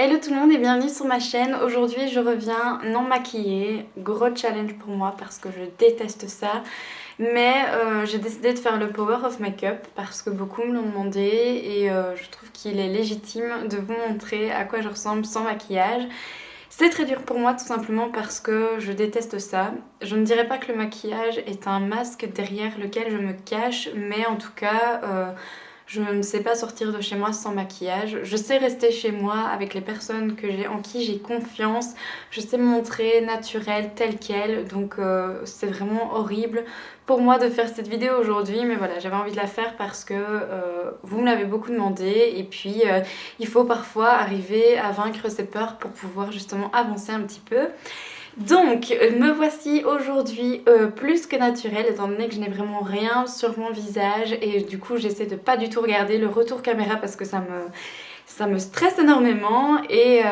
Hello tout le monde et bienvenue sur ma chaîne. Aujourd'hui je reviens non maquillée, gros challenge pour moi parce que je déteste ça. Mais j'ai décidé de faire le power of make-up parce que beaucoup me l'ont demandé et je trouve qu'il est légitime de vous montrer à quoi je ressemble sans maquillage. C'est très dur pour moi tout simplement parce que je déteste ça. Je ne dirais pas que le maquillage est un masque derrière lequel je me cache, mais en tout cas je ne sais pas sortir de chez moi sans maquillage. Je sais rester chez moi avec les personnes en qui j'ai confiance. Je sais me montrer naturelle, telle qu'elle. Donc c'est vraiment horrible pour moi de faire cette vidéo aujourd'hui. Mais voilà, j'avais envie de la faire parce que vous me l'avez beaucoup demandé. Et puis il faut parfois arriver à vaincre ses peurs pour pouvoir justement avancer un petit peu. Donc, me voici aujourd'hui plus que naturelle étant donné que je n'ai vraiment rien sur mon visage et du coup j'essaie de pas du tout regarder le retour caméra parce que ça me stresse énormément et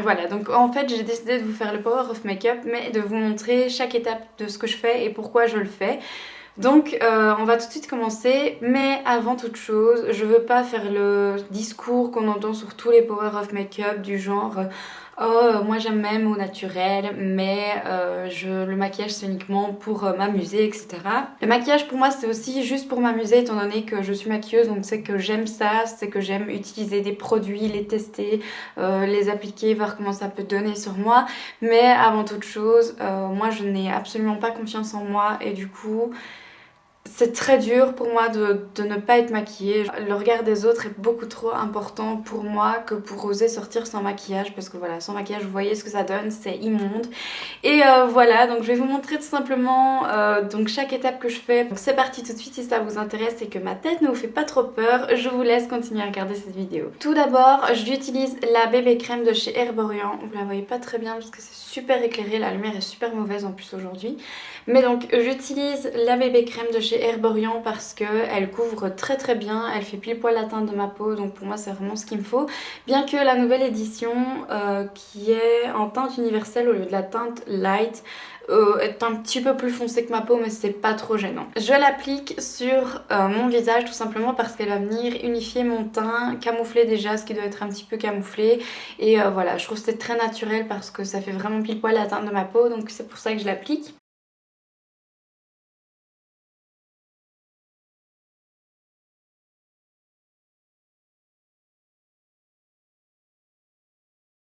voilà. Donc en fait j'ai décidé de vous faire le power of make-up mais de vous montrer chaque étape de ce que je fais et pourquoi je le fais. Donc on va tout de suite commencer, mais avant toute chose, je veux pas faire le discours qu'on entend sur tous les power of make-up du genre oh moi j'aime même au naturel, mais le maquillage c'est uniquement pour m'amuser, etc. Le maquillage pour moi c'est aussi juste pour m'amuser étant donné que je suis maquilleuse, donc c'est que j'aime ça, c'est que j'aime utiliser des produits, les tester, les appliquer, voir comment ça peut donner sur moi. Mais avant toute chose, moi je n'ai absolument pas confiance en moi et du coup c'est très dur pour moi de ne pas être maquillée. Le regard des autres est beaucoup trop important pour moi que pour oser sortir sans maquillage parce que voilà, sans maquillage vous voyez ce que ça donne, c'est immonde. Et voilà, donc je vais vous montrer tout simplement donc chaque étape que je fais. Donc c'est parti tout de suite si ça vous intéresse et que ma tête ne vous fait pas trop peur, je vous laisse continuer à regarder cette vidéo. Tout d'abord, j'utilise la bébé crème de chez Herborian. Vous la voyez pas très bien parce que c'est super éclairé, la lumière est super mauvaise en plus aujourd'hui. Mais donc j'utilise la bébé crème de chez Herborian parce qu'elle couvre très très bien, elle fait pile poil la teinte de ma peau, donc pour moi c'est vraiment ce qu'il me faut. Bien que la nouvelle édition qui est en teinte universelle au lieu de la teinte light est un petit peu plus foncée que ma peau, mais c'est pas trop gênant. Je l'applique sur mon visage tout simplement parce qu'elle va venir unifier mon teint, camoufler déjà ce qui doit être un petit peu camouflé. Et voilà, je trouve que c'est très naturel parce que ça fait vraiment pile poil la teinte de ma peau, donc c'est pour ça que je l'applique.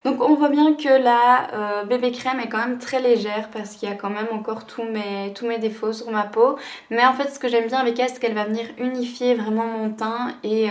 Donc on voit bien que la bébé crème est quand même très légère parce qu'il y a quand même encore tous mes défauts sur ma peau. Mais en fait ce que j'aime bien avec elle c'est qu'elle va venir unifier vraiment mon teint et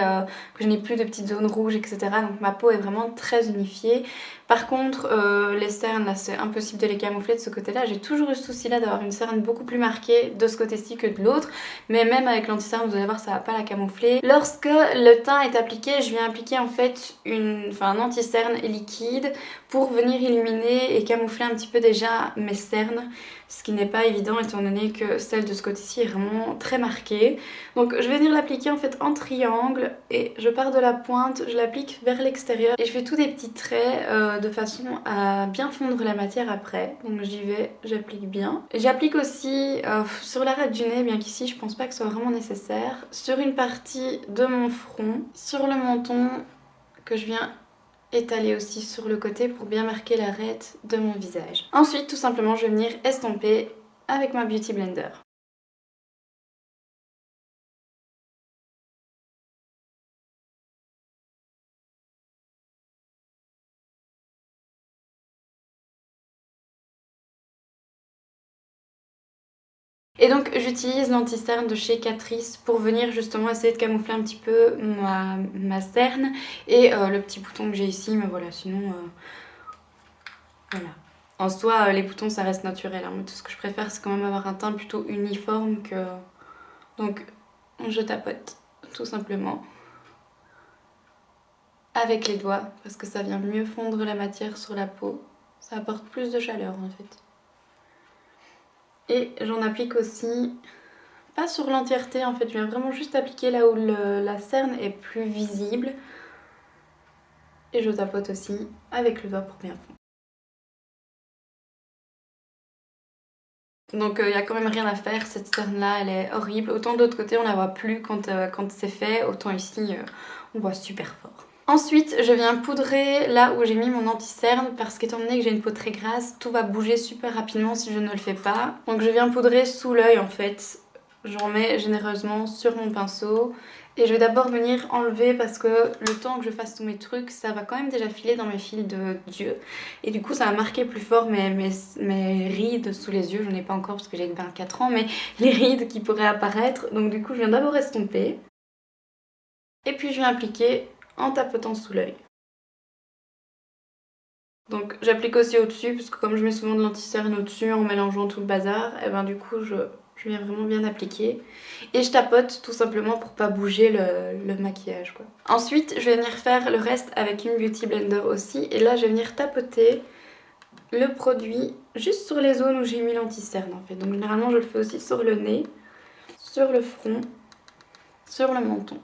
que je n'ai plus de petites zones rouges, etc. Donc ma peau est vraiment très unifiée. Par contre les cernes là c'est impossible de les camoufler de ce côté là. J'ai toujours eu ce souci là d'avoir une cerne beaucoup plus marquée de ce côté-ci que de l'autre. Mais même avec l'anti-cerne vous allez voir ça va pas la camoufler. Lorsque le teint est appliqué, je viens appliquer en fait un anti-cerne liquide pour venir illuminer et camoufler un petit peu déjà mes cernes, ce qui n'est pas évident étant donné que celle de ce côté-ci est vraiment très marquée. Donc je vais venir l'appliquer en fait en triangle et je pars de la pointe, je l'applique vers l'extérieur et je fais tous des petits traits de façon à bien fondre la matière après. Donc j'y vais, j'applique bien. J'applique aussi sur l'arête du nez, bien qu'ici je pense pas que ce soit vraiment nécessaire, sur une partie de mon front, sur le menton que je viens étaler aussi sur le côté pour bien marquer l'arête de mon visage. Ensuite tout simplement je vais venir estomper avec ma Beauty Blender. Et donc j'utilise l'anti-cerne de chez Catrice pour venir justement essayer de camoufler un petit peu ma cerne et le petit bouton que j'ai ici, mais voilà, sinon voilà. En soi les boutons ça reste naturel, hein, mais tout ce que je préfère c'est quand même avoir un teint plutôt uniforme que... Donc je tapote tout simplement avec les doigts parce que ça vient mieux fondre la matière sur la peau, ça apporte plus de chaleur en fait. Et j'en applique aussi, pas sur l'entièreté en fait, je viens vraiment juste appliquer là où la cerne est plus visible. Et je tapote aussi avec le doigt pour bien fondre. Donc il n'y a quand même rien à faire, cette cerne là elle est horrible. Autant de l'autre côté on la voit plus quand c'est fait, autant ici on voit super fort. Ensuite, je viens poudrer là où j'ai mis mon anti-cerne parce qu'étant donné que j'ai une peau très grasse, tout va bouger super rapidement si je ne le fais pas. Donc je viens poudrer sous l'œil en fait. J'en mets généreusement sur mon pinceau. Et je vais d'abord venir enlever parce que le temps que je fasse tous mes trucs, ça va quand même déjà filer dans mes fils d'yeux. Et du coup, ça va marquer plus fort mes rides sous les yeux. J'en ai pas encore parce que j'ai que 24 ans, mais les rides qui pourraient apparaître. Donc du coup, je viens d'abord estomper. Et puis je viens appliquer en tapotant sous l'œil. Donc j'applique aussi au-dessus parce que comme je mets souvent de l'anti-cerne au-dessus en mélangeant tout le bazar, et ben du coup je viens vraiment bien appliquer. Et je tapote tout simplement pour pas bouger le maquillage quoi. Ensuite je vais venir faire le reste avec une Beauty Blender aussi. Et là je vais venir tapoter le produit juste sur les zones où j'ai mis l'anti-cerne en fait. Donc généralement je le fais aussi sur le nez, sur le front, sur le menton.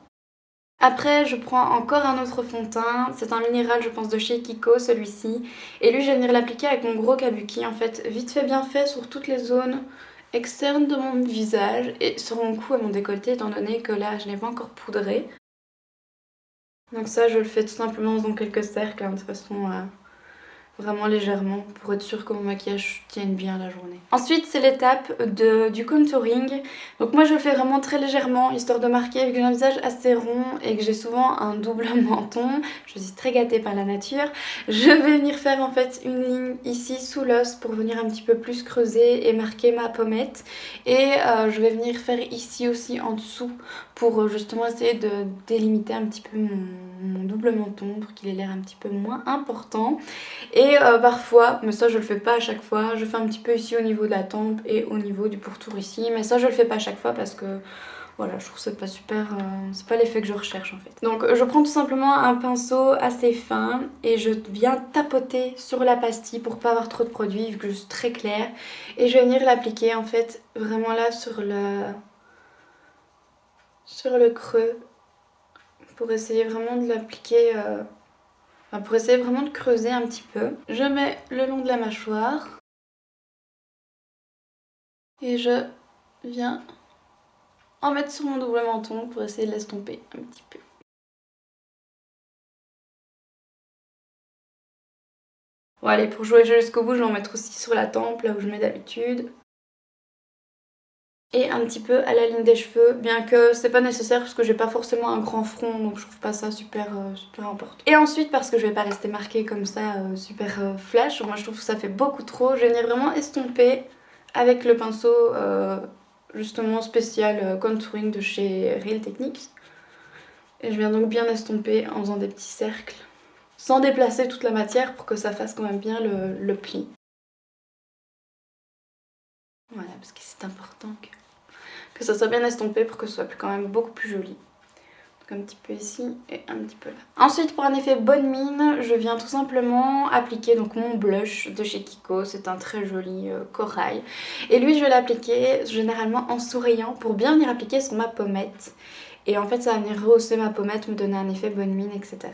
Après, je prends encore un autre fond de teint. C'est un minéral, je pense, de chez Kiko, celui-ci. Et lui, je vais venir l'appliquer avec mon gros kabuki, en fait, vite fait, bien fait, sur toutes les zones externes de mon visage et sur mon cou et mon décolleté, étant donné que là, je n'ai pas encore poudré. Donc ça, je le fais tout simplement dans quelques cercles, hein, de façon vraiment légèrement pour être sûr que mon maquillage tienne bien la journée. Ensuite c'est l'étape du contouring. Donc moi je le fais vraiment très légèrement histoire de marquer vu que j'ai un visage assez rond et que j'ai souvent un double menton. Je suis très gâtée par la nature. Je vais venir faire en fait une ligne ici sous l'os pour venir un petit peu plus creuser et marquer ma pommette. Et je vais venir faire ici aussi en dessous pour justement essayer de délimiter un petit peu mon double menton pour qu'il ait l'air un petit peu moins important. Et parfois, mais ça je le fais pas à chaque fois, je fais un petit peu ici au niveau de la tempe et au niveau du pourtour ici, mais ça je le fais pas à chaque fois parce que voilà, je trouve que c'est pas super, c'est pas l'effet que je recherche en fait. Donc je prends tout simplement un pinceau assez fin et je viens tapoter sur la pastille pour pas avoir trop de produit vu que je suis très claire. Et je vais venir l'appliquer en fait vraiment là sur le creux pour essayer vraiment de l'appliquer... Enfin, pour essayer vraiment de creuser un petit peu. Je mets le long de la mâchoire. Et je viens en mettre sur mon double menton pour essayer de l'estomper un petit peu. Bon allez, pour jouer le jeu jusqu'au bout, je vais en mettre aussi sur la tempe, là où je mets d'habitude. Et un petit peu à la ligne des cheveux, bien que c'est pas nécessaire parce que j'ai pas forcément un grand front, donc je trouve pas ça super, super important. Et ensuite, parce que je vais pas rester marquée comme ça, super flash, moi je trouve que ça fait beaucoup trop, je vais venir vraiment estomper avec le pinceau justement spécial contouring de chez Real Techniques. Et je viens donc bien estomper en faisant des petits cercles, sans déplacer toute la matière pour que ça fasse quand même bien le pli. Voilà, parce que c'est important que ça soit bien estompé pour que ce soit quand même beaucoup plus joli. Donc un petit peu ici et un petit peu là. Ensuite, pour un effet bonne mine, je viens tout simplement appliquer donc mon blush de chez Kiko. C'est un très joli corail. Et lui, je vais l'appliquer généralement en souriant pour bien venir appliquer sur ma pommette. Et en fait, ça va venir rehausser ma pommette, me donner un effet bonne mine, etc.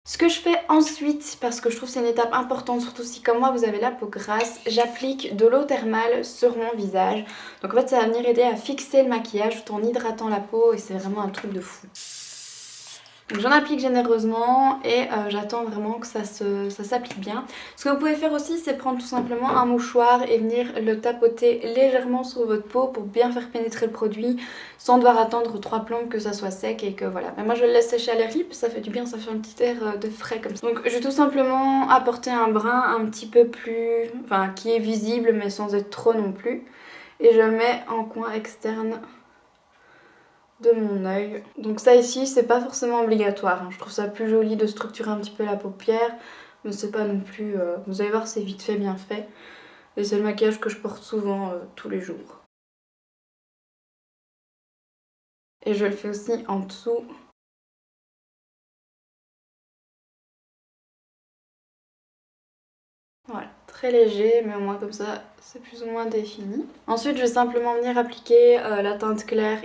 Ce que je fais ensuite, parce que je trouve que c'est une étape importante, surtout si comme moi vous avez la peau grasse, j'applique de l'eau thermale sur mon visage. Donc en fait ça va venir aider à fixer le maquillage tout en hydratant la peau et c'est vraiment un truc de fou. Donc j'en applique généreusement et j'attends vraiment que ça s'applique bien. Ce que vous pouvez faire aussi, c'est prendre tout simplement un mouchoir et venir le tapoter légèrement sur votre peau pour bien faire pénétrer le produit sans devoir attendre 3 plombes que ça soit sec et que voilà. Mais moi je le laisse sécher à l'air libre, ça fait du bien, ça fait un petit air de frais comme ça. Donc je vais tout simplement apporter un brin un petit peu plus... enfin qui est visible mais sans être trop non plus. Et je le mets en coin externe de mon œil. Donc ça ici c'est pas forcément obligatoire, hein. Je trouve ça plus joli de structurer un petit peu la paupière, mais c'est pas non plus... vous allez voir c'est vite fait bien fait. Et c'est le maquillage que je porte souvent tous les jours. Et je le fais aussi en dessous. Voilà, très léger mais au moins comme ça c'est plus ou moins défini. Ensuite je vais simplement venir appliquer la teinte claire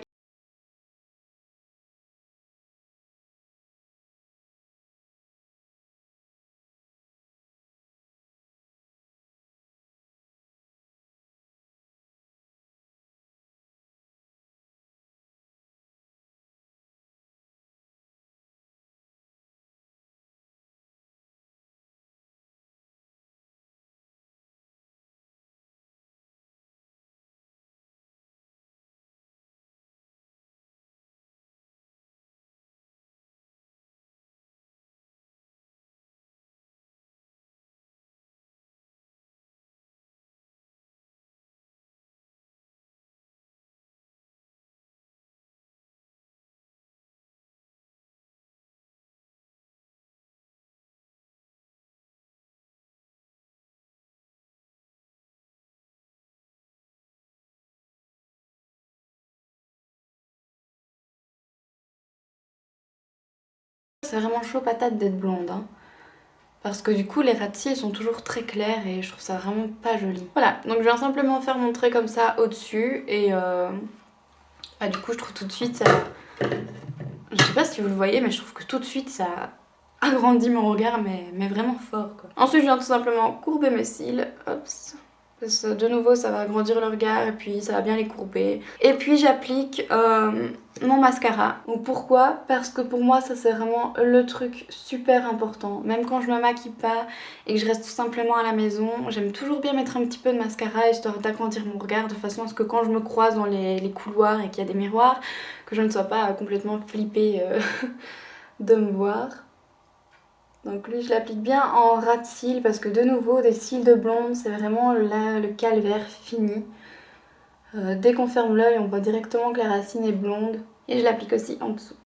C'est vraiment chaud patate d'être blonde, hein. Parce que du coup les ras de cils sont toujours très clairs et je trouve ça vraiment pas joli. Voilà, donc je viens simplement faire mon trait comme ça au-dessus et bah, du coup je trouve tout de suite ça... Je sais pas si vous le voyez mais je trouve que tout de suite ça agrandit mon regard mais vraiment fort quoi. Ensuite je viens tout simplement courber mes cils, hop. Parce que de nouveau ça va agrandir le regard et puis ça va bien les courber. Et puis j'applique mon mascara. Donc pourquoi? Parce que pour moi ça c'est vraiment le truc super important. Même quand je me maquille pas et que je reste tout simplement à la maison, j'aime toujours bien mettre un petit peu de mascara histoire d'agrandir mon regard de façon à ce que quand je me croise dans les couloirs et qu'il y a des miroirs, que je ne sois pas complètement flippée de me voir. Donc lui je l'applique bien en ras de cils parce que de nouveau des cils de blonde c'est vraiment là, le calvaire fini. Dès qu'on ferme l'œil on voit directement que la racine est blonde et je l'applique aussi en dessous.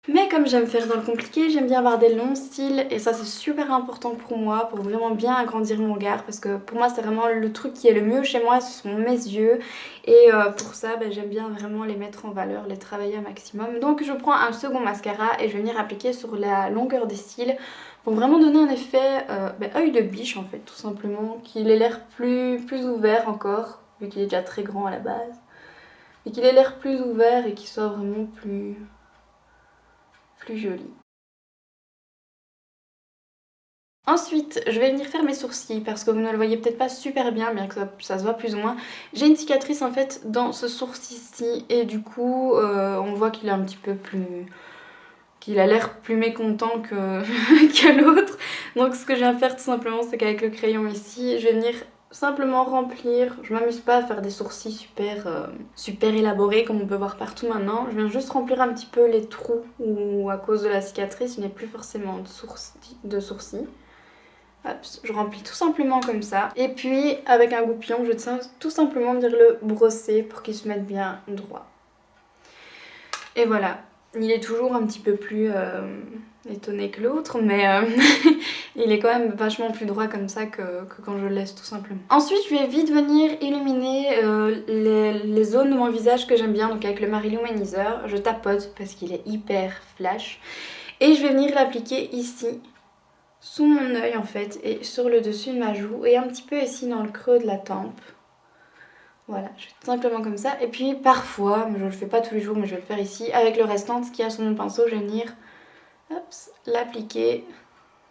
Mais comme j'aime faire dans le compliqué, j'aime bien avoir des longs cils et ça c'est super important pour moi pour vraiment bien agrandir mon regard parce que pour moi c'est vraiment le truc qui est le mieux chez moi, ce sont mes yeux et pour ça j'aime bien vraiment les mettre en valeur, les travailler un maximum. Donc je prends un second mascara et je vais venir appliquer sur la longueur des cils pour vraiment donner un effet œil de biche en fait tout simplement, qu'il ait l'air plus ouvert encore vu qu'il est déjà très grand à la base et qu'il ait l'air plus ouvert et qu'il soit vraiment plus joli. Ensuite, je vais venir faire mes sourcils parce que vous ne le voyez peut-être pas super bien, bien que ça se voit plus ou moins. J'ai une cicatrice en fait dans ce sourcil-ci et du coup on voit qu'il est un petit peu plus... qu'il a l'air plus mécontent que, que l'autre. Donc ce que je viens faire tout simplement c'est qu'avec le crayon ici, je vais venir simplement remplir. Je m'amuse pas à faire des sourcils super élaborés comme on peut voir partout maintenant. Je viens juste remplir un petit peu les trous où à cause de la cicatrice il n'y a plus forcément de sourcils. Hop, je remplis tout simplement comme ça. Et puis avec un goupillon je vais tout simplement venir le brosser pour qu'il se mette bien droit. Et voilà. Il est toujours un petit peu plus étonné que l'autre, mais il est quand même vachement plus droit comme ça que quand je le laisse tout simplement. Ensuite, je vais vite venir illuminer les zones de mon visage que j'aime bien, donc avec le Mary-Lou-Manizer. Je tapote parce qu'il est hyper flash. Et je vais venir l'appliquer ici, sous mon œil en fait, et sur le dessus de ma joue, et un petit peu ici dans le creux de la tempe. Voilà, je fais tout simplement comme ça. Et puis parfois, mais je le fais pas tous les jours, mais je vais le faire ici, avec le restant de ce qu'il y a sur mon pinceau, je vais venir l'appliquer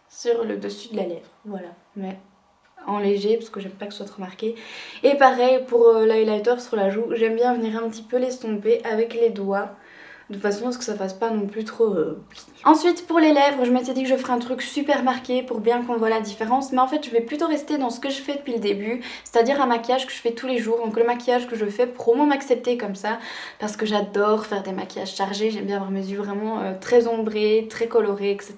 sur le dessus de la lèvre. Voilà, mais en léger parce que j'aime pas que ce soit trop marqué. Et pareil pour l'highlighter sur la joue, j'aime bien venir un petit peu l'estomper avec les doigts, de façon à ce que ça fasse pas non plus trop... Ensuite pour les lèvres, je m'étais dit que je ferais un truc super marqué pour bien qu'on voit la différence, mais en fait je vais plutôt rester dans ce que je fais depuis le début, c'est-à-dire un maquillage que je fais tous les jours, donc le maquillage que je fais pour au moins m'accepter comme ça, parce que j'adore faire des maquillages chargés, j'aime bien avoir mes yeux vraiment très ombrés, très colorés, etc.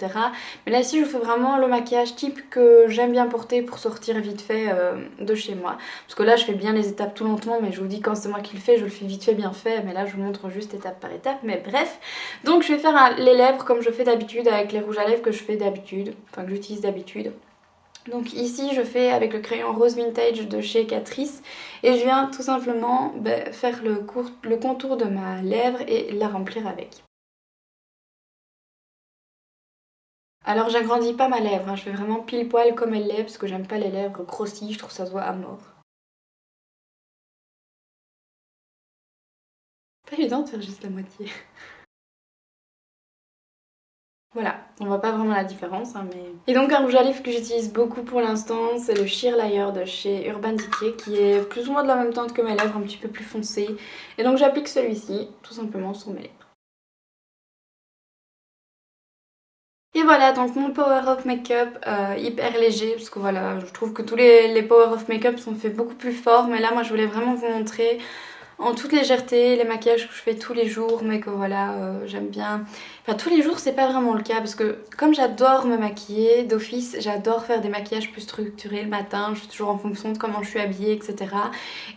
Mais là ici je fais vraiment le maquillage type que j'aime bien porter pour sortir vite fait de chez moi, parce que là je fais bien les étapes tout lentement, mais je vous dis quand c'est moi qui le fais, je le fais vite fait bien fait, mais là je vous montre juste étape par étape, mais bref. Donc je vais faire les lèvres comme je fais d'habitude avec les rouges à lèvres que je fais d'habitude, enfin que j'utilise d'habitude. Donc ici je fais avec le crayon rose vintage de chez Catrice et je viens tout simplement faire le contour de ma lèvre et la remplir avec. Alors j'agrandis pas ma lèvre, hein, je fais vraiment pile poil comme elle l'est parce que j'aime pas les lèvres grossies, je trouve que ça se voit à mort. Pas évident de faire juste la moitié. Voilà, on voit pas vraiment la différence, hein, mais... Et donc un rouge à lèvres que j'utilise beaucoup pour l'instant, c'est le Sheer Layer de chez Urban Decay, qui est plus ou moins de la même teinte que mes lèvres, un petit peu plus foncé. Et donc j'applique celui-ci, tout simplement sur mes lèvres. Et voilà, donc mon Power of Makeup hyper léger, parce que voilà, je trouve que tous les Power of Makeup sont faits beaucoup plus forts, mais là moi je voulais vraiment vous montrer en toute légèreté les maquillages que je fais tous les jours, mais que voilà, j'aime bien... Enfin tous les jours c'est pas vraiment le cas parce que comme j'adore me maquiller d'office, j'adore faire des maquillages plus structurés le matin, je fais toujours en fonction de comment je suis habillée, etc.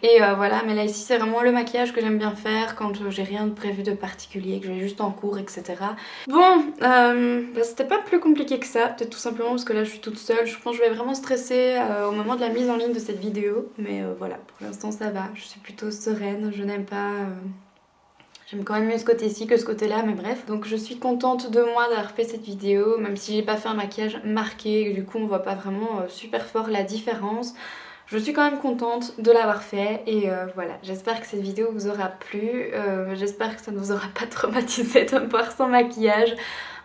Et voilà, mais là ici c'est vraiment le maquillage que j'aime bien faire quand j'ai rien de prévu de particulier, que je vais juste en cours, etc. Bon, c'était pas plus compliqué que ça, peut-être tout simplement parce que là je suis toute seule, je pense que je vais vraiment stresser au moment de la mise en ligne de cette vidéo, mais voilà, pour l'instant ça va, je suis plutôt sereine, je n'aime pas J'aime quand même mieux ce côté-ci que ce côté-là, mais bref. Donc je suis contente de moi d'avoir fait cette vidéo, même si j'ai pas fait un maquillage marqué, du coup on voit pas vraiment super fort la différence. Je suis quand même contente de l'avoir fait et voilà, j'espère que cette vidéo vous aura plu, j'espère que ça ne vous aura pas traumatisé de me voir sans maquillage.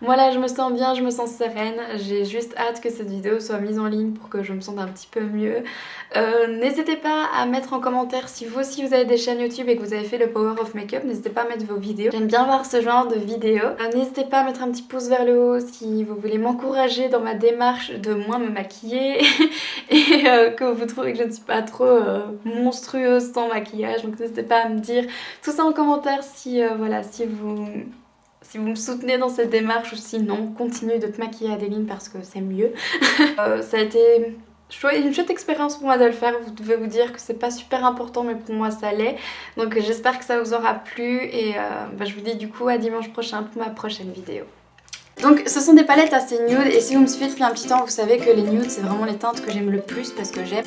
Moi là je me sens bien, je me sens sereine, j'ai juste hâte que cette vidéo soit mise en ligne pour que je me sente un petit peu mieux. N'hésitez pas à mettre en commentaire si vous aussi vous avez des chaînes YouTube et que vous avez fait le Power of Makeup, n'hésitez pas à mettre vos vidéos. J'aime bien voir ce genre de vidéos. N'hésitez pas à mettre un petit pouce vers le haut si vous voulez m'encourager dans ma démarche de moins me maquiller et que vous trouvez que je ne suis pas trop monstrueuse sans maquillage. Donc n'hésitez pas à me dire tout ça en commentaire si, voilà, si vous me soutenez dans cette démarche ou sinon continue de te maquiller Adeline parce que c'est mieux. Ça a été une chouette expérience pour moi de le faire, vous devez vous dire que c'est pas super important mais pour moi ça l'est. Donc j'espère que ça vous aura plu et je vous dis du coup à dimanche prochain pour ma prochaine vidéo. Donc ce sont des palettes assez nude et si vous me suivez depuis un petit temps vous savez que les nudes c'est vraiment les teintes que j'aime le plus parce que j'aime